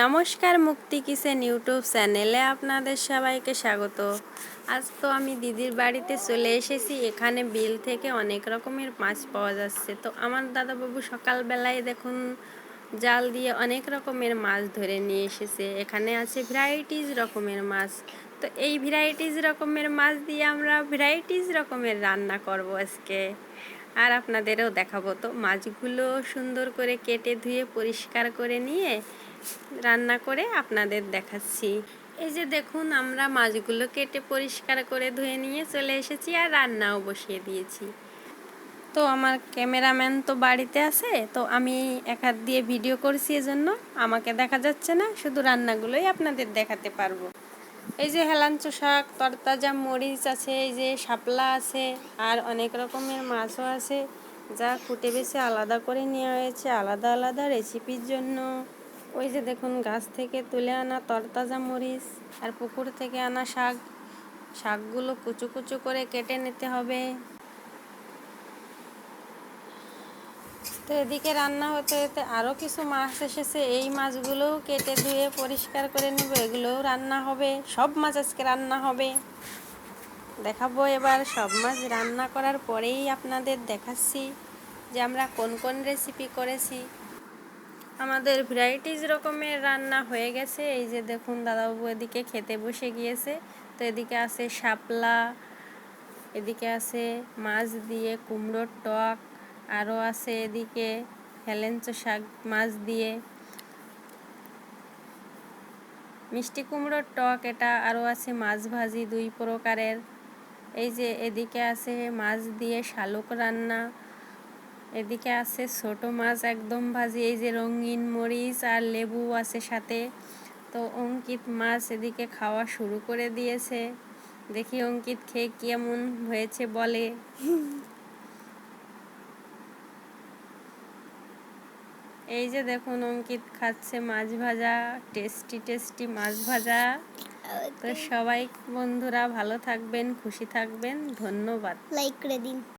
নমস্কার, মুক্তি kitchen YouTube চ্যানেলে আপনাদের সবাইকে স্বাগত। আজ তো আমি দিদির বাড়িতে চলে এসেছি। এখানে বিল থেকে অনেক রকমের মাছ পাওয়া যাচ্ছে। তো আমার দাদাবাবু সকালবেলায় দেখুন জাল দিয়ে অনেক রকমের মাছ ধরে নিয়ে এসেছে। এখানে আছে ভ্যারাইটিস রকমের মাছ। তো এই ভ্যারাইটিস রকমের মাছ দিয়ে আমরা ভ্যারাইটিস রকমের রান্না করব আজকে, আর আপনাদেরও দেখাবো। তো মাছগুলো সুন্দর করে কেটে ধুয়ে পরিষ্কার করে নিয়ে রান্না করে আপনাদের দেখাচ্ছি। এই যে দেখুন, আমরা মাছগুলো কেটে পরিষ্কার করে ধুয়ে নিয়ে চলে এসেছি আর রান্নাও বসিয়ে দিয়েছি। তো আমার ক্যামেরাম্যান তো বাড়িতে আছে, তো আমি এক হাত দিয়ে ভিডিও করছি, এজন্য আমাকে দেখা যাচ্ছে না, শুধু রান্নাগুলোই আপনাদের দেখাতে পারবো। এই যে হেলাঞ্চো শাক, তরতাজা মরিচ আছে, এই যে শাপলা আছে, আর অনেক রকমের মাছও আছে, যা কুটে বেছে আলাদা করে নেওয়া হয়েছে আলাদা আলাদা রেসিপির জন্য। ওই যে দেখুন, গাছ থেকে তুলে আনা তরতাজা মরিচ আর পুকুর থেকে আনা শাক। শাকগুলো কুচু কুচু করে কেটে নিতে হবে। তো এদিকে রান্না হতে হতে আরও কিছু মাছ এসেছে, এই মাছগুলোও কেটে ধুয়ে পরিষ্কার করে নেব, এগুলোও রান্না হবে। সব মাছ আজকে রান্না হবে, দেখাবো। এবার সব মাছ রান্না করার পরেই আপনাদের দেখাচ্ছি যে আমরা কোন কোন রেসিপি করেছি। আমাদের ভ্যারাইটিস রকমের রান্না হয়ে গেছে। এই যে দেখুন, দাদাবাবু এদিকে খেতে বসে গিয়েছে। তো এদিকে আছে শাপলা, এদিকে আছে মাছ দিয়ে কুমড়োর টক, আরও আছে এদিকে হেলেঞ্চো শাক মাছ দিয়ে মিষ্টি কুমড়োর টক, এটা আরও আছে মাছ ভাজি 2 প্রকারের। এই যে এদিকে আছে মাছ দিয়ে শালুক রান্না, এদিকে আছে ছোট মাছ একদম ভাজি, এই যে রঙিন মরিচ আর লেবু আছে সাথে। তো অঙ্কিত মাছ এদিকে খাওয়া শুরু করে দিয়েছে, দেখি অঙ্কিত খেয়ে কেমন হয়েছে বলে। এই যে দেখুন, অঙ্কিত খাচ্ছে মাছ ভাজা, টেস্টি টেস্টি মাছ ভাজা। তো সবাই বন্ধুরা ভালো থাকবেন, খুশি থাকবেন, ধন্যবাদ। লাইক করে দিন।